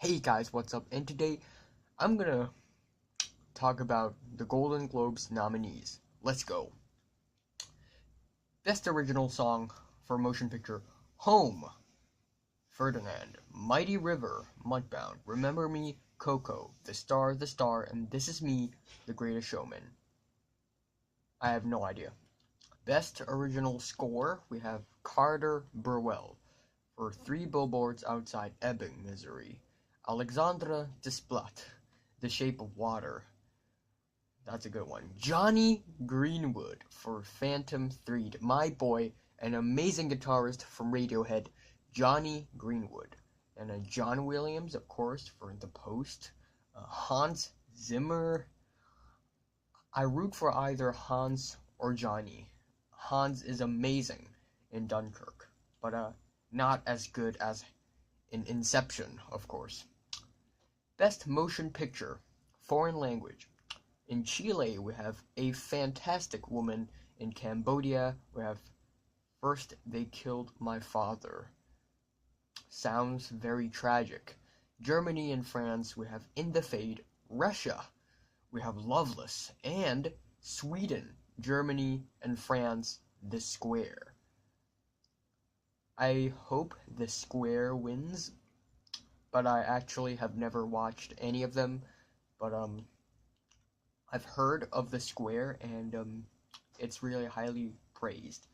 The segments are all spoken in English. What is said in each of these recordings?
Hey guys, what's up? And today I'm gonna talk about the Golden Globes nominees. Let's go. Best Original Song for Motion Picture: Home, Ferdinand, Mighty River, Mudbound, Remember Me, Coco, The Star, and This Is Me, The Greatest Showman. I have no idea. Best Original Score, we have Carter Burwell for Three Billboards Outside Ebbing, Missouri. Alexandra Desplat, The Shape of Water. That's a good one. Johnny Greenwood for Phantom Thread. My boy, an amazing guitarist from Radiohead, Johnny Greenwood. And John Williams, of course, for The Post. Hans Zimmer. I root for either Hans or Johnny. Hans is amazing in Dunkirk, but not as good as in Inception, of course. Best Motion Picture, Foreign Language. In Chile, we have A Fantastic Woman. In Cambodia, we have First They Killed My Father. Sounds very tragic. Germany and France, we have In the Fade. Russia, we have Loveless. And Sweden, Germany, and France, The Square. I hope The Square wins, but I actually have never watched any of them. But I've heard of The Square, and it's really highly praised.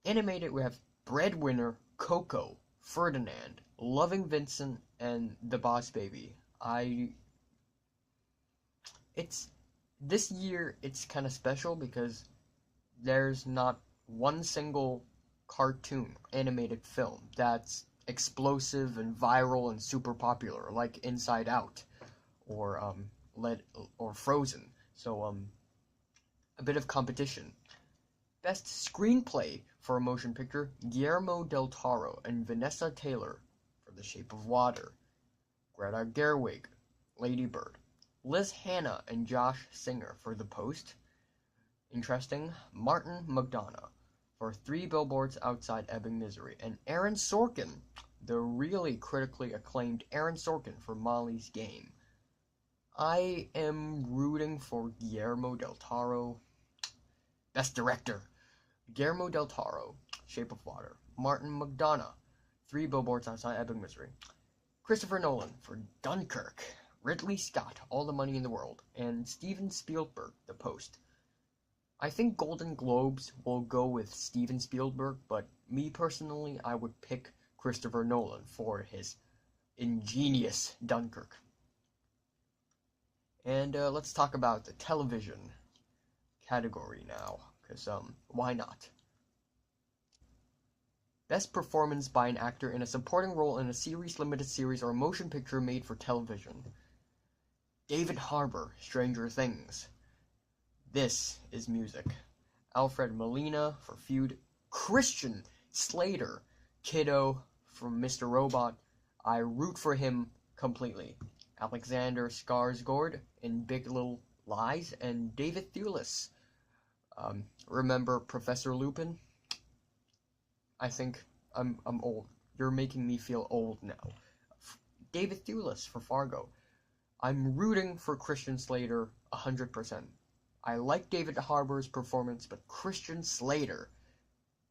Animated, we have Breadwinner, Coco, Ferdinand, Loving Vincent, and The Boss Baby. This year it's kind of special because there's not one single cartoon animated film that's explosive and viral and super popular like Inside Out or Frozen. So a bit of competition. Best screenplay for a motion picture: Guillermo del Toro and Vanessa Taylor for The Shape of Water. Greta Gerwig, Lady Bird. Liz Hannah and Josh Singer for The Post. Interesting. Martin McDonagh for Three Billboards Outside Ebbing, Missouri. And Aaron Sorkin, the really critically acclaimed Aaron Sorkin for Molly's Game. I am rooting for Guillermo del Toro. Best Director: Guillermo del Toro, Shape of Water. Martin McDonagh, Three Billboards Outside Ebbing, Missouri. Christopher Nolan for Dunkirk. Ridley Scott, All the Money in the World. And Steven Spielberg, The Post. I think Golden Globes will go with Steven Spielberg, but me personally, I would pick Christopher Nolan for his ingenious Dunkirk. And let's talk about the television category now, because why not? Best performance by an actor in a supporting role in a series, limited series, or motion picture made for television. David Harbour, Stranger Things. This Is Music. Alfred Molina for Feud. Christian Slater, Kiddo from Mr. Robot. I root for him completely. Alexander Skarsgård in Big Little Lies, and David Thewlis. Remember Professor Lupin? I think I'm old. You're making me feel old now. David Thewlis for Fargo. I'm rooting for Christian Slater 100%. I like David Harbour's performance, but Christian Slater,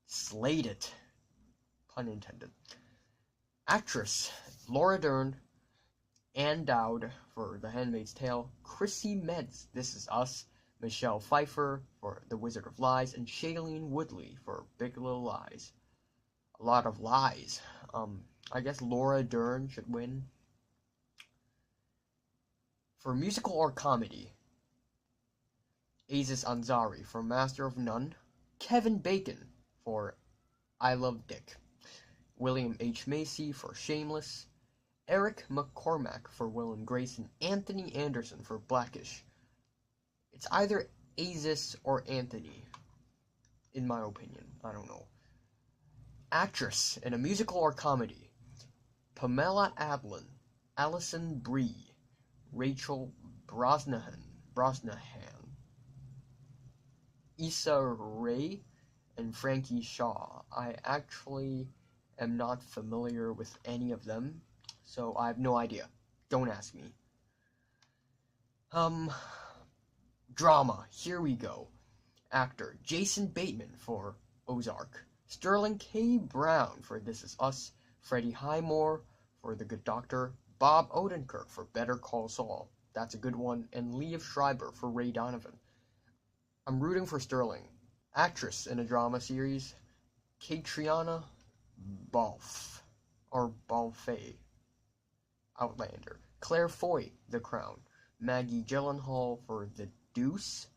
slayed it. Pun intended. Actress: Laura Dern, Ann Dowd for The Handmaid's Tale, Chrissy Metz, This Is Us, Michelle Pfeiffer for The Wizard of Lies, and Shailene Woodley for Big Little Lies. A lot of lies. I guess Laura Dern should win. For musical or comedy: Aziz Ansari for Master of None, Kevin Bacon for I Love Dick, William H. Macy for Shameless, Eric McCormack for Will and Grace, and Anthony Anderson for Blackish. It's either Aziz or Anthony, in my opinion. I don't know. Actress in a musical or comedy: Pamela Adlon, Alison Brie, Rachel Brosnahan, Issa Rae, and Frankie Shaw. I actually am not familiar with any of them, so I have no idea. Don't ask me. Drama. Here we go. Actor Jason Bateman for Ozark. Sterling K. Brown for This Is Us. Freddie Highmore for The Good Doctor. Bob Odenkirk for Better Call Saul. That's a good one. And Liev Schreiber for Ray Donovan. I'm rooting for Sterling. Actress in a drama series, Catriona Balfe, or Balfe, Outlander. Claire Foy, The Crown. Maggie Gyllenhaal for The Deuce.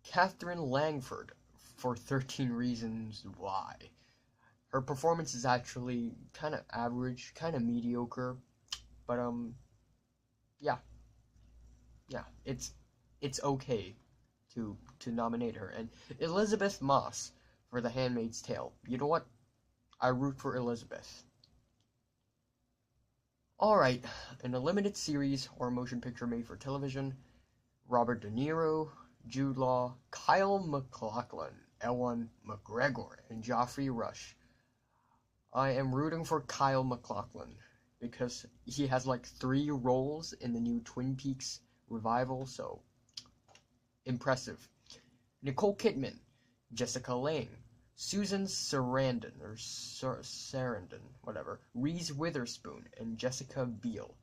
Catherine Langford for 13 Reasons Why. Her performance is actually kind of average, kind of mediocre, but yeah, it's okay to nominate her. And Elizabeth Moss for The Handmaid's Tale. You know what? I root for Elizabeth. Alright, in a limited series or motion picture made for television, Robert De Niro, Jude Law, Kyle MacLachlan, Ewan McGregor, and Geoffrey Rush. I am rooting for Kyle MacLachlan because he has like 3 roles in the new Twin Peaks revival, so impressive. Nicole Kidman, Jessica Lange, Susan Sarandon, or Sarandon, whatever, Reese Witherspoon, and Jessica Biel.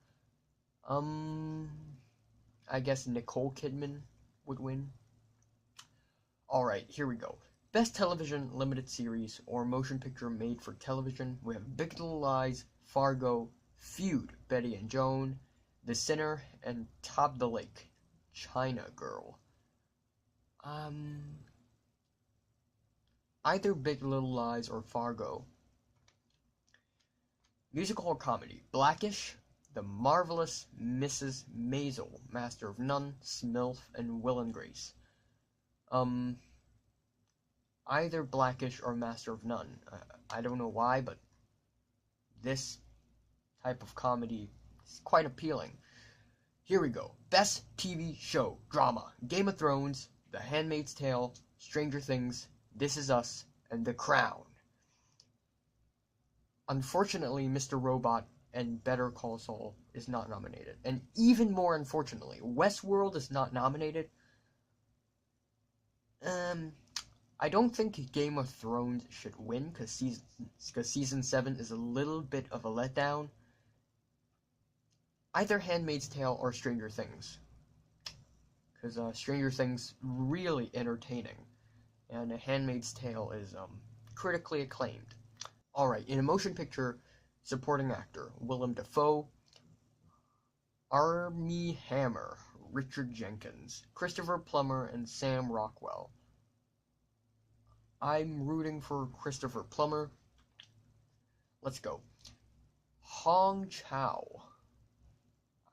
I guess Nicole Kidman would win. Alright, here we go. Best television limited series or motion picture made for television. We have Big Little Lies, Fargo, Feud, Betty and Joan, The Sinner, and Top the Lake, China Girl. Either Big Little Lies or Fargo. Musical or comedy? Blackish, The Marvelous Mrs. Maisel, Master of None, Smilf, and Will and Grace. Either Blackish or Master of None. I don't know why, but this type of comedy is quite appealing. Here we go. Best TV show, drama. Game of Thrones, The Handmaid's Tale, Stranger Things, This Is Us, and The Crown. Unfortunately, Mr. Robot and Better Call Saul is not nominated. And even more unfortunately, Westworld is not nominated. I don't think Game of Thrones should win because season 7 is a little bit of a letdown. Either Handmaid's Tale or Stranger Things, because Stranger Things really entertaining, and Handmaid's Tale is critically acclaimed. Alright, in a motion picture, supporting actor, Willem Dafoe, Armie Hammer, Richard Jenkins, Christopher Plummer, and Sam Rockwell. I'm rooting for Christopher Plummer. Let's go. Hong Chow.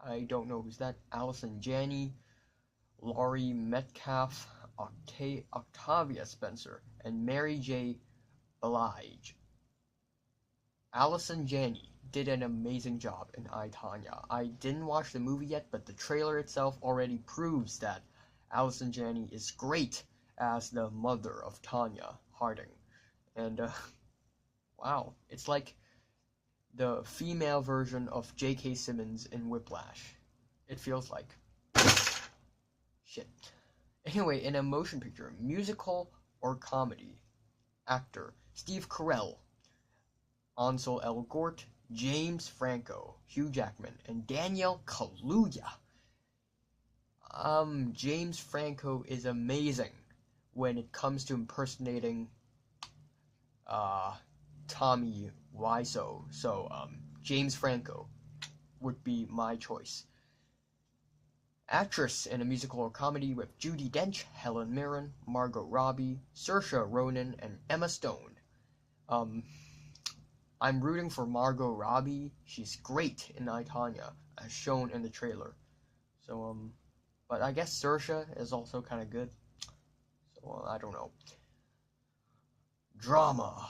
I don't know who's that. Allison Janney, Laurie Metcalf, Octavia Spencer, and Mary J. Blige. Allison Janney did an amazing job in I, Tonya. I didn't watch the movie yet, but the trailer itself already proves that Allison Janney is great as the mother of Tonya Harding. And, wow, it's like the female version of J.K. Simmons in Whiplash. It feels like. Shit. Anyway, in a motion picture, musical or comedy, actor, Steve Carell, Ansel Elgort, James Franco, Hugh Jackman, and Daniel Kaluuya. James Franco is amazing when it comes to impersonating, Tommy Wiseau. So, James Franco would be my choice. Actress in a musical or comedy with Judi Dench, Helen Mirren, Margot Robbie, Saoirse Ronan, and Emma Stone. I'm rooting for Margot Robbie. She's great in I, Tonya, as shown in the trailer. So, but I guess Saoirse is also kind of good. So, I don't know. Drama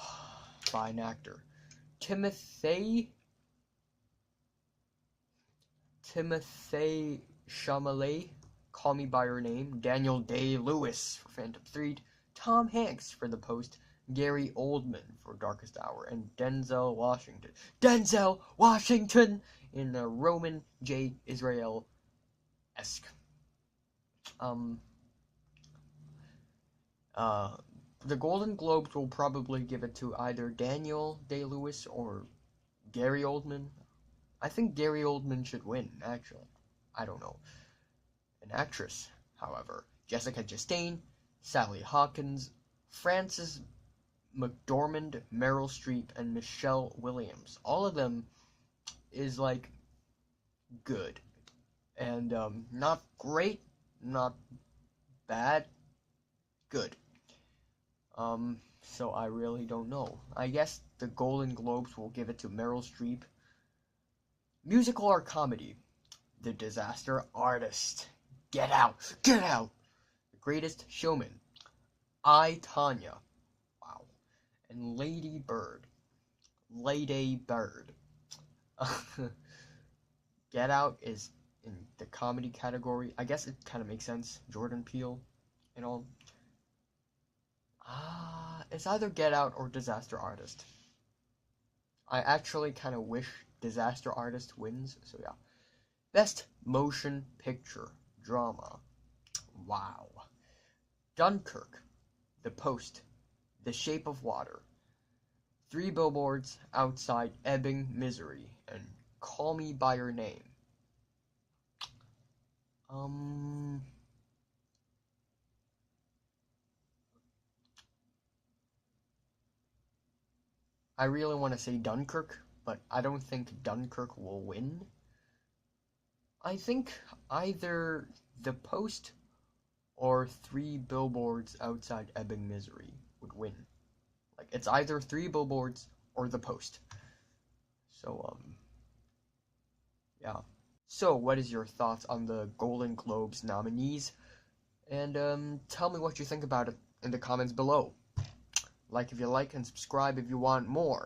by an actor. Timothée Chalamet, Call Me By Your Name, Daniel Day-Lewis for Phantom Thread, Tom Hanks for The Post, Gary Oldman for Darkest Hour, and Denzel Washington. Denzel Washington in a Roman J. Israel-esque. The Golden Globes will probably give it to either Daniel Day-Lewis or Gary Oldman. I think Gary Oldman should win, actually. I don't know. An actress, however, Jessica Chastain, Sally Hawkins, Frances McDormand, Meryl Streep, and Michelle Williams. All of them is like good. And not great, not bad, good. So I really don't know. I guess the Golden Globes will give it to Meryl Streep. Musical or comedy? The Disaster Artist. Get Out! Get Out! The Greatest Showman. I, Tanya. Wow. And Lady Bird. Lady Bird. Get Out is in the comedy category. I guess it kind of makes sense. Jordan Peele and all. It's either Get Out or Disaster Artist. I actually kind of wish Disaster Artist wins, so yeah. Best Motion Picture Drama. Wow. Dunkirk, The Post, The Shape of Water, Three Billboards Outside Ebbing, Missouri, and Call Me by Your Name. I really want to say Dunkirk, but I don't think Dunkirk will win. I think either The Post or Three Billboards Outside Ebbing, Missouri would win. Like, it's either Three Billboards or The Post. So, yeah. So, what is your thoughts on the Golden Globes nominees? And, tell me what you think about it in the comments below. Like if you like and subscribe if you want more.